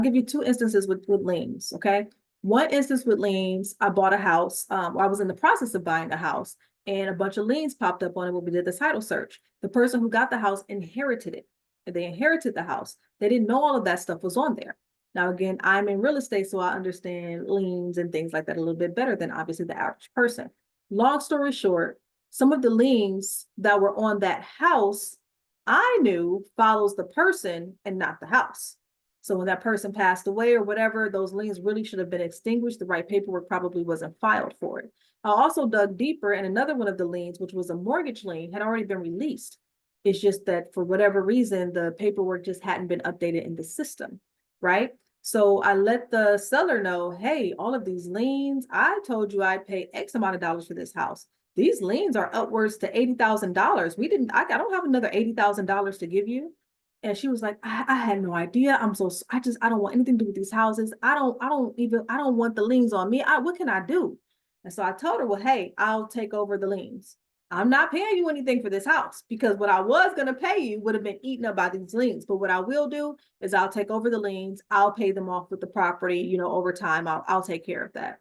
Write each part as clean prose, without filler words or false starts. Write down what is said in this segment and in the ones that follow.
give you two instances with liens, okay? One instance with liens, I bought a house. I was in the process of buying a house, and a bunch of liens popped up on it when we did the title search. The person who got the house inherited it. And they inherited the house. They didn't know all of that stuff was on there. Now, again, I'm in real estate, so I understand liens and things like that a little bit better than obviously the average person. Long story short, some of the liens that were on that house, I knew follows the person and not the house. So when that person passed away or whatever, those liens really should have been extinguished. The right paperwork probably wasn't filed for it. I also dug deeper, and another one of the liens, which was a mortgage lien, had already been released. It's just that for whatever reason, the paperwork just hadn't been updated in the system, right? So I let the seller know, hey, all of these liens, I told you I'd pay X amount of dollars for this house. These liens are upwards to $80,000. I don't have another $80,000 to give you. And she was like, I had no idea. I don't want anything to do with these houses. I don't want the liens on me. What can I do? And so I told her, well, hey, I'll take over the liens. I'm not paying you anything for this house because what I was going to pay you would have been eaten up by these liens. But what I will do is I'll take over the liens. I'll pay them off with the property, over time. I'll take care of that.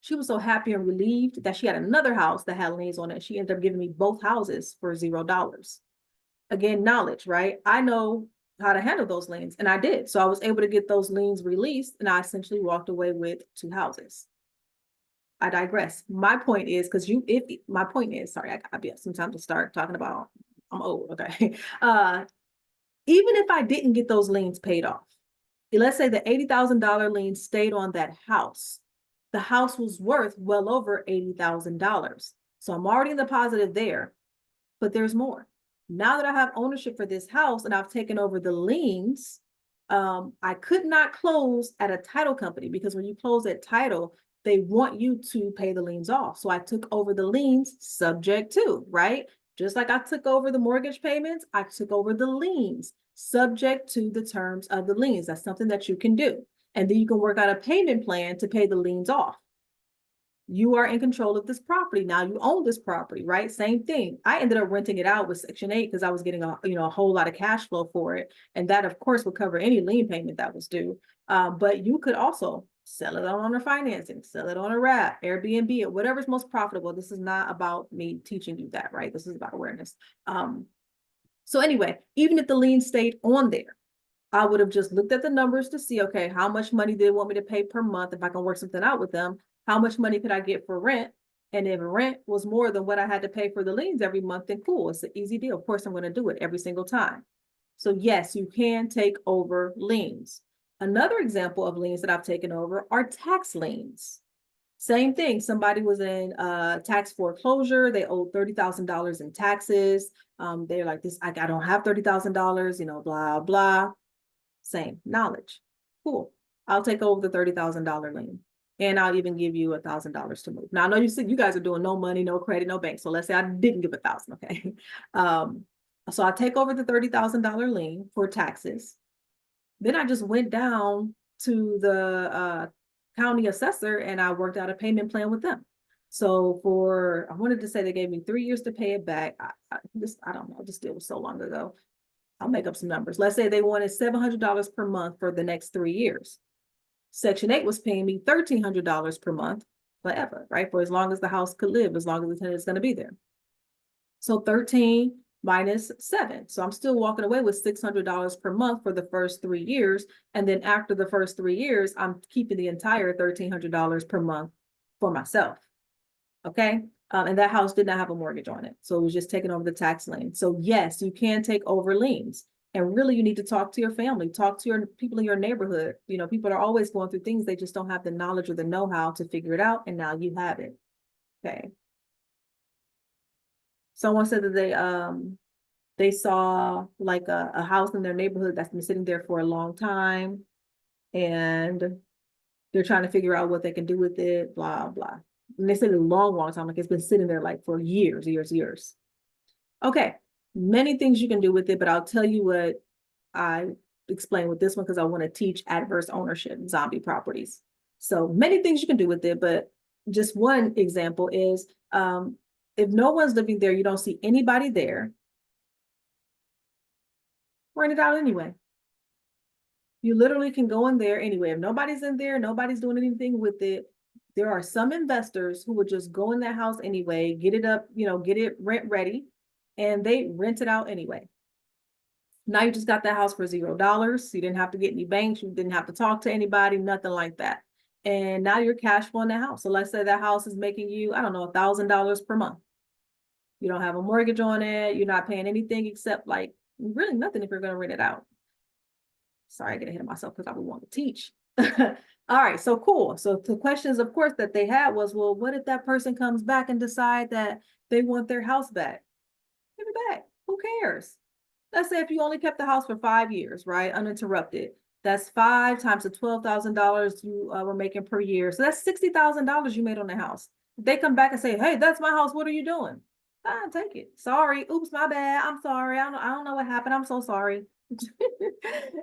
She was so happy and relieved that she had another house that had liens on it. She ended up giving me both houses for $0. Again, knowledge, right? I know how to handle those liens, and I did. So I was able to get those liens released, and I essentially walked away with 2 houses. I digress. My point is, sorry, I gotta be sometimes to start talking about, I'm old, okay. Even if I didn't get those liens paid off, let's say the $80,000 lien stayed on that house. The house was worth well over $80,000. So I'm already in the positive there, but there's more. Now that I have ownership for this house and I've taken over the liens, I could not close at a title company because when you close at title, they want you to pay the liens off. So I took over the liens subject to, right? Just like I took over the mortgage payments, I took over the liens subject to the terms of the liens. That's something that you can do. And then you can work out a payment plan to pay the liens off. You are in control of this property. Now you own this property, right? Same thing. I ended up renting it out with Section 8 because I was getting a whole lot of cash flow for it. And that, of course, would cover any lien payment that was due. But you could also sell it on owner financing, sell it on a wrap, Airbnb, or whatever's most profitable. This is not about me teaching you that, right? This is about awareness. So anyway, even if the lien stayed on there, I would have just looked at the numbers to see, okay, how much money they want me to pay per month if I can work something out with them. How much money could I get for rent? And if rent was more than what I had to pay for the liens every month, then cool, it's an easy deal. Of course, I'm going to do it every single time. So yes, you can take over liens. Another example of liens that I've taken over are tax liens. Same thing. Somebody was in tax foreclosure. They owed $30,000 in taxes. They're like, I don't have $30,000, blah, blah. Same knowledge. Cool. I'll take over the $30,000 lien. And I'll even give you $1,000 to move. Now, I know you guys are doing no money, no credit, no bank. So let's say I didn't give 1,000, okay? So I take over the $30,000 lien for taxes. Then I just went down to the county assessor and I worked out a payment plan with them. So I wanted to say they gave me 3 years to pay it back. I don't know, this deal was so long ago. I'll make up some numbers. Let's say they wanted $700 per month for the next 3 years. Section 8 was paying me $1,300 per month forever, right? For as long as the house could live, as long as the tenant is going to be there. So 13 minus 7. So I'm still walking away with $600 per month for the first 3 years. And then after the first 3 years, I'm keeping the entire $1,300 per month for myself. Okay. And that house did not have a mortgage on it. So it was just taking over the tax lien. So yes, you can take over liens. And really, you need to talk to your family, talk to your people in your neighborhood. People are always going through things. They just don't have the knowledge or the know-how to figure it out. And now you have it. Okay. Someone said that they saw like a house in their neighborhood that's been sitting there for a long time. And they're trying to figure out what they can do with it, blah, blah. And they said a long, long time, like it's been sitting there like for years. Okay, many things you can do with it, but I'll tell you what I explained with this one because I want to teach adverse ownership, zombie properties. So many things you can do with it, but just one example is if no one's living there, you don't see anybody there, rent it out anyway. You literally can go in there anyway. If nobody's in there, nobody's doing anything with it. There are some investors who would just go in that house anyway, get it up, get it rent ready, and they rent it out anyway. Now you just got that house for $0. You didn't have to get any banks. You didn't have to talk to anybody, nothing like that. And now you're cash flowing that house. So let's say that house is making you, I don't know, $1,000 per month. You don't have a mortgage on it. You're not paying anything except like really nothing if you're going to rent it out. Sorry, I get ahead of myself because I would want to teach. All right, so cool. So the questions, of course, that they had was, well, what if that person comes back and decide that they want their house back? Give it back. Who cares? Let's say if you only kept the house for 5 years, right, uninterrupted, that's 5 times the $12,000 you were making per year. So that's $60,000 you made on the house. If they come back and say, hey, that's my house, what are you doing? Take it. Sorry. Oops, my bad. I'm sorry. I don't know what happened. I'm so sorry.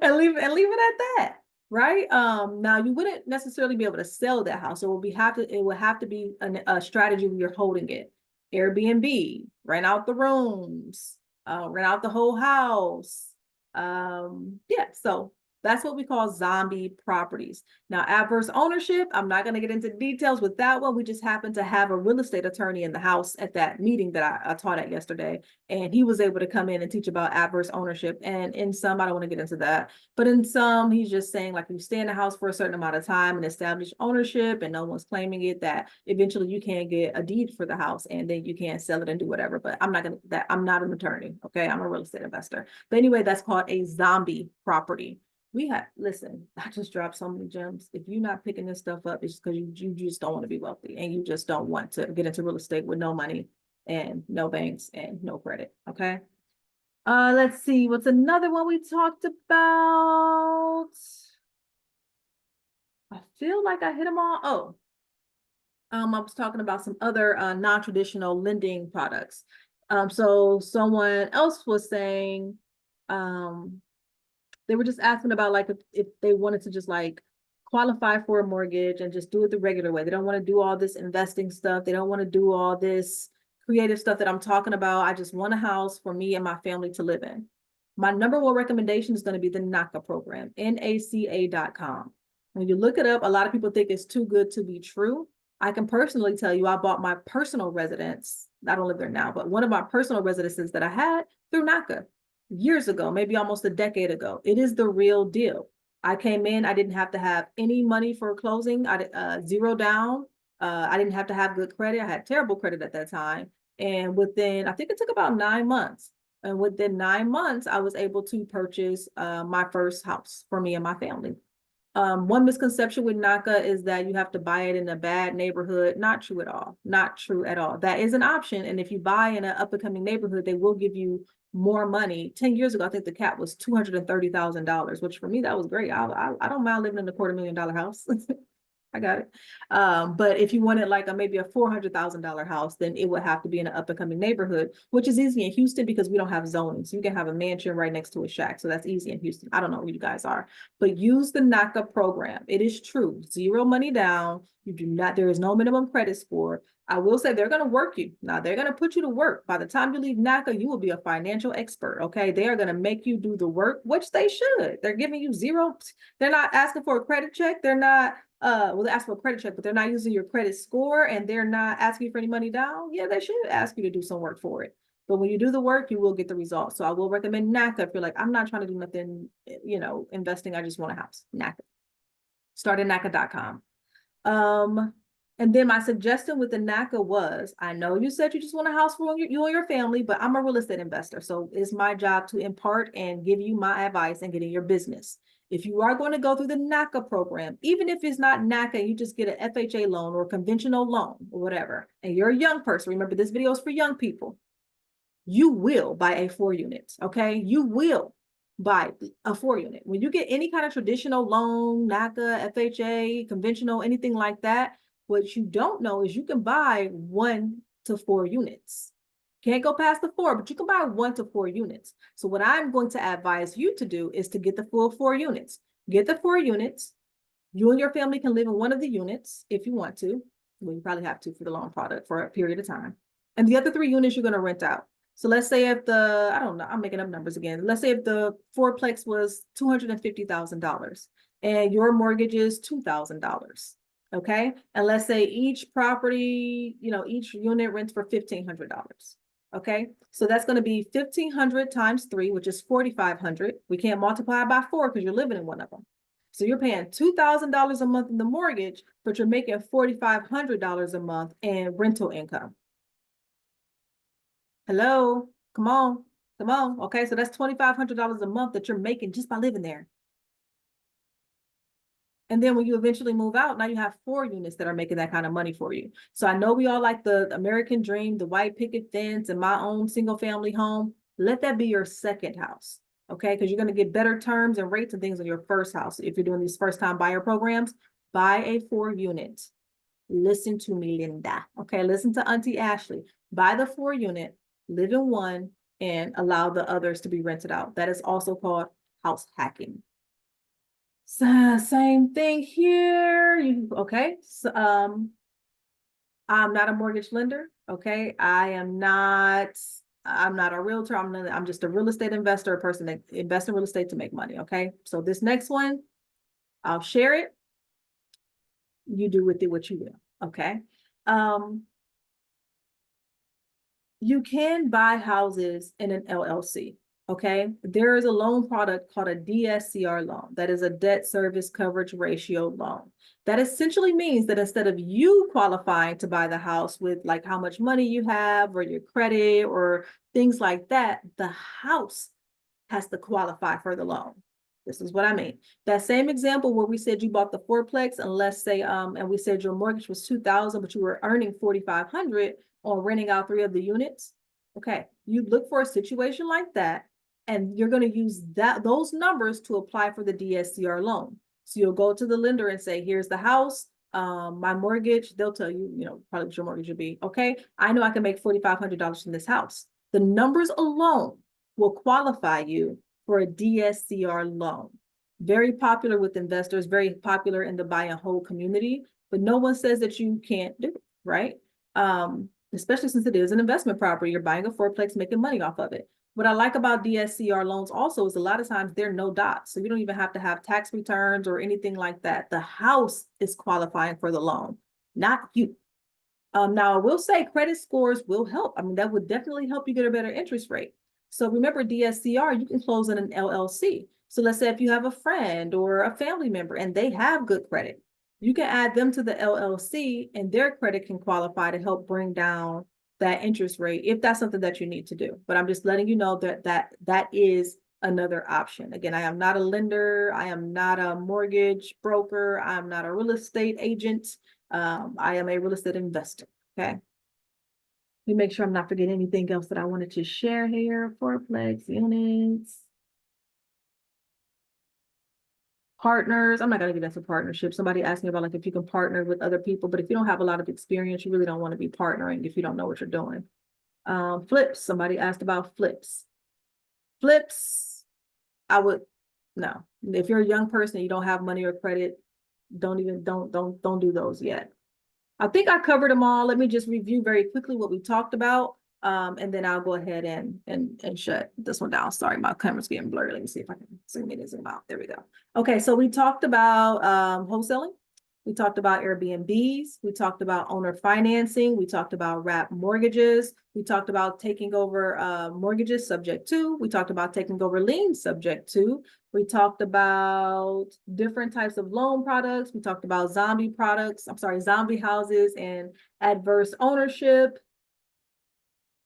and leave it at that. Right. Now you wouldn't necessarily be able to sell that house. So it would have to be a strategy where you're holding it. Airbnb, rent out the rooms, rent out the whole house. Yeah, so that's what we call zombie properties. Now, adverse ownership, I'm not going to get into details with that one. We just happened to have a real estate attorney in the house at that meeting that I taught at yesterday, and he was able to come in and teach about adverse ownership. And in some, I don't want to get into that, but in some, he's just saying like you stay in the house for a certain amount of time and establish ownership and no one's claiming it, that eventually you can get a deed for the house and then you can sell it and do whatever. But I'm not an attorney. Okay. I'm a real estate investor. But anyway, that's called a zombie property. Listen, I just dropped so many gems. If you're not picking this stuff up, it's because you just don't want to be wealthy and you just don't want to get into real estate with no money and no banks and no credit. Okay. Let's see. What's another one we talked about? I feel like I hit them all. Oh, I was talking about some other non-traditional lending products. So someone else was saying, they were just asking about like if they wanted to just like qualify for a mortgage and just do it the regular way. They don't want to do all this investing stuff. They don't want to do all this creative stuff that I'm talking about. I just want a house for me and my family to live in. My number one recommendation is going to be the NACA program, NACA.com. When you look it up, a lot of people think it's too good to be true. I can personally tell you, I bought my personal residence. I don't live there now, but one of my personal residences that I had through NACA years ago, maybe almost a decade ago. It is the real deal. I came in, I didn't have to have any money for closing. I zero down. I didn't have to have good credit. I had terrible credit at that time. And within, I think it took about 9 months. And within 9 months, I was able to purchase my first house for me and my family. One misconception with NACA is that you have to buy it in a bad neighborhood. Not true at all. Not true at all. That is an option. And if you buy in an up-and-coming neighborhood, they will give you more money. 10 years ago, I think the cap was $230,000, which for me, that was great. I don't mind living in a $250,000 house. I got it. But if you wanted like maybe a $400,000 house, then it would have to be in an up and coming neighborhood, which is easy in Houston because we don't have zoning. So you can have a mansion right next to a shack. So that's easy in Houston. I don't know where you guys are, but use the NACA program. It is true. Zero money down. You do not, there is no minimum credit score. I will say they're going to work you. Now they're going to put you to work. By the time you leave NACA, you will be a financial expert. Okay. They are going to make you do the work, which they should. They're giving you zero. They're not asking for a credit check. They're not, well, they ask for a credit check, but they're not using your credit score and they're not asking you for any money down. Yeah, they should ask you to do some work for it. But when you do the work, you will get the results. So I will recommend NACA if you're like, I'm not trying to do nothing, investing. I just want a house. NACA. Start at NACA.com. And then my suggestion with the NACA was, I know you said you just want a house for you and your family, but I'm a real estate investor. So it's my job to impart and give you my advice and get in your business. If you are going to go through the NACA program, even if it's not NACA, you just get an FHA loan or a conventional loan or whatever, and you're a young person, remember this video is for young people, you will buy a 4-unit, okay? You will buy a 4-unit. When you get any kind of traditional loan, NACA, FHA, conventional, anything like that, what you don't know is you can buy 1 to 4 units. Can't go past the 4, but you can buy 1 to 4 units. So what I'm going to advise you to do is to get the full 4 units. Get the 4 units. You and your family can live in one of the units if you want to. Well, you probably have to for the loan product for a period of time. And the other 3 units you're going to rent out. So let's say if the, I don't know, I'm making up numbers again. Let's say if the fourplex was $250,000 and your mortgage is $2,000. Okay. And let's say each property, each unit rents for $1,500. Okay. So that's going to be 1,500 times 3, which is 4,500. We can't multiply by 4 because you're living in one of them. So you're paying $2,000 a month in the mortgage, but you're making $4,500 a month in rental income. Hello, come on, come on. Okay, so that's $2,500 a month that you're making just by living there. And then when you eventually move out, now you have 4 units that are making that kind of money for you. So I know we all like the American dream, the white picket fence and my own single family home. Let that be your second house. Okay, because you're going to get better terms and rates and things on your first house. If you're doing these first time buyer programs, buy a 4 unit. Listen to me, Linda. Okay, listen to Auntie Ashley. Buy the 4 unit, live in one, and allow the others to be rented out. That is also called house hacking. So, same thing here. Okay. So, I'm not a mortgage lender. Okay. I'm not a realtor. I'm just a real estate investor, a person that invests in real estate to make money. Okay. So this next one, I'll share it. You do with it what you will. Okay. You can buy houses in an LLC. Okay, there is a loan product called a DSCR loan. That is a debt service coverage ratio loan. That essentially means that instead of you qualifying to buy the house with like how much money you have or your credit or things like that, the house has to qualify for the loan. This is what I mean. That same example where we said you bought the fourplex and let's say, and we said your mortgage was $2,000, but you were earning $4,500 on renting out 3 of the units. Okay, you look for a situation like that, and you're going to use those numbers to apply for the DSCR loan. So you'll go to the lender and say, here's the house, my mortgage. They'll tell you, probably what your mortgage would be. Okay, I know I can make $4,500 from this house. The numbers alone will qualify you for a DSCR loan. Very popular with investors, very popular in the buy and hold community, but no one says that you can't do it, right? Especially since it is an investment property. You're buying a fourplex, making money off of it. What I like about DSCR loans also is a lot of times they're no dots. So you don't even have to have tax returns or anything like that. The house is qualifying for the loan, not you. Now I will say credit scores will help. I mean, that would definitely help you get a better interest rate. So remember DSCR, you can close in an LLC. So let's say if you have a friend or a family member and they have good credit, you can add them to the LLC and their credit can qualify to help bring down that interest rate if that's something that you need to do. But I'm just letting you know that is another option. Again, I am not a lender. I am not a mortgage broker. I'm not a real estate agent. I am a real estate investor. Okay. Let me make sure I'm not forgetting anything else that I wanted to share here. Fourplex units. Partners. I'm not going to get into partnerships. Somebody asked me about like if you can partner with other people, but if you don't have a lot of experience, you really don't want to be partnering if you don't know what you're doing. Flips. Somebody asked about flips. Flips. No. If you're a young person and you don't have money or credit, don't do those yet. I think I covered them all. Let me just review very quickly what we talked about. And then I'll go ahead and shut this one down. Sorry, my camera's getting blurry. Let me see if I can zoom in and zoom out. There we go. Okay, so we talked about wholesaling. We talked about Airbnbs. We talked about owner financing. We talked about wrap mortgages. We talked about taking over mortgages subject to. We talked about taking over liens subject to. We talked about different types of loan products. We talked about zombie houses and adverse ownership.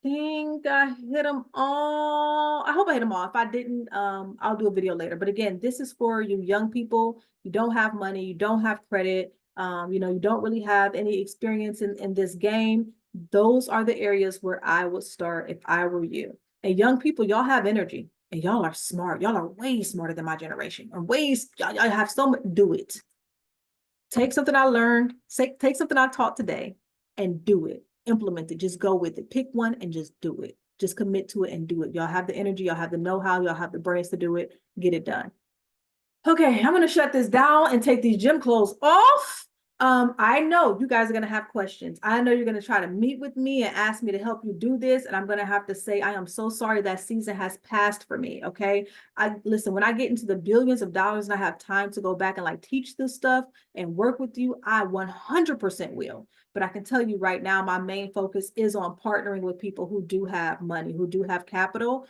Think I hit them all. I hope I hit them all. If I didn't, I'll do a video later. But again, this is for you young people. You don't have money, you don't have credit, you don't really have any experience in this game. Those are the areas where I would start if I were you. And young people, y'all have energy and y'all are smart. Y'all are way smarter than my generation. Or y'all have so much. Do it. Take something I learned, take something I taught today and do it. Implement it. Just go with it. Pick one and just do it. Just commit to it and do it. Y'all have the energy, y'all have the know-how, y'all have the brains to do it. Get it done. Okay, I'm going to shut this down and take these gym clothes off. I know you guys are going to have questions. I know you're going to try to meet with me and ask me to help you do this. And I'm going to have to say, I am so sorry that season has passed for me. Okay. Listen, when I get into the billions of dollars and I have time to go back and like teach this stuff and work with you, I 100% will. But I can tell you right now, my main focus is on partnering with people who do have money, who do have capital.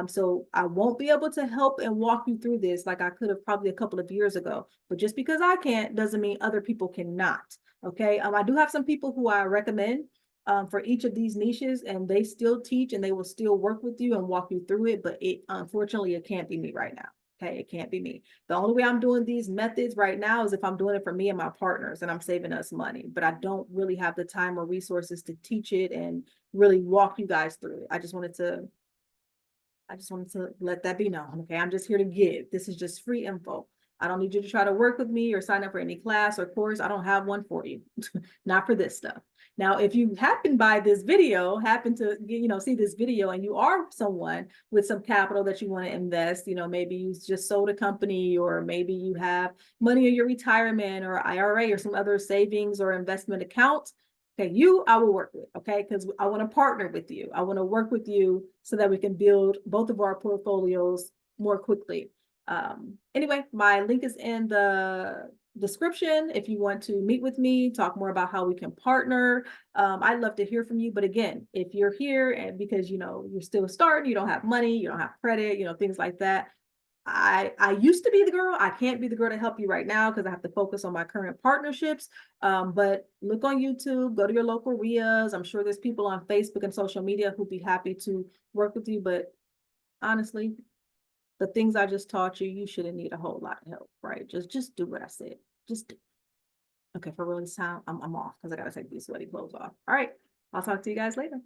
So I won't be able to help and walk you through this like I could have probably a couple of years ago. But just because I can't doesn't mean other people cannot. Okay. I do have some people who I recommend for each of these niches, and they still teach and they will still work with you and walk you through it. But unfortunately, it can't be me right now. Okay, it can't be me. The only way I'm doing these methods right now is if I'm doing it for me and my partners and I'm saving us money, but I don't really have the time or resources to teach it and really walk you guys through it. I just wanted to let that be known. Okay, I'm just here to give. This is just free info. I don't need you to try to work with me or sign up for any class or course. I don't have one for you, not for this stuff. Now, if you happen by this video, happen to see this video, and you are someone with some capital that you want to invest, maybe you just sold a company, or maybe you have money in your retirement or IRA or some other savings or investment account. Okay, I will work with, okay, because I want to partner with you. I want to work with you so that we can build both of our portfolios more quickly. Anyway, my link is in the description if you want to meet with me, talk more about how we can partner. I'd love to hear from you. But again, if you're here and because you're still starting, you don't have money, you don't have credit, things like that. I used to be the girl. I can't be the girl to help you right now because I have to focus on my current partnerships. But look on YouTube, go to your local RIAs. I'm sure there's people on Facebook and social media who'd be happy to work with you. But honestly, the things I just taught you, you shouldn't need a whole lot of help, right? Just do what I said. Just do. Okay, for real this time, I'm off because I gotta take these sweaty clothes off. All right, I'll talk to you guys later.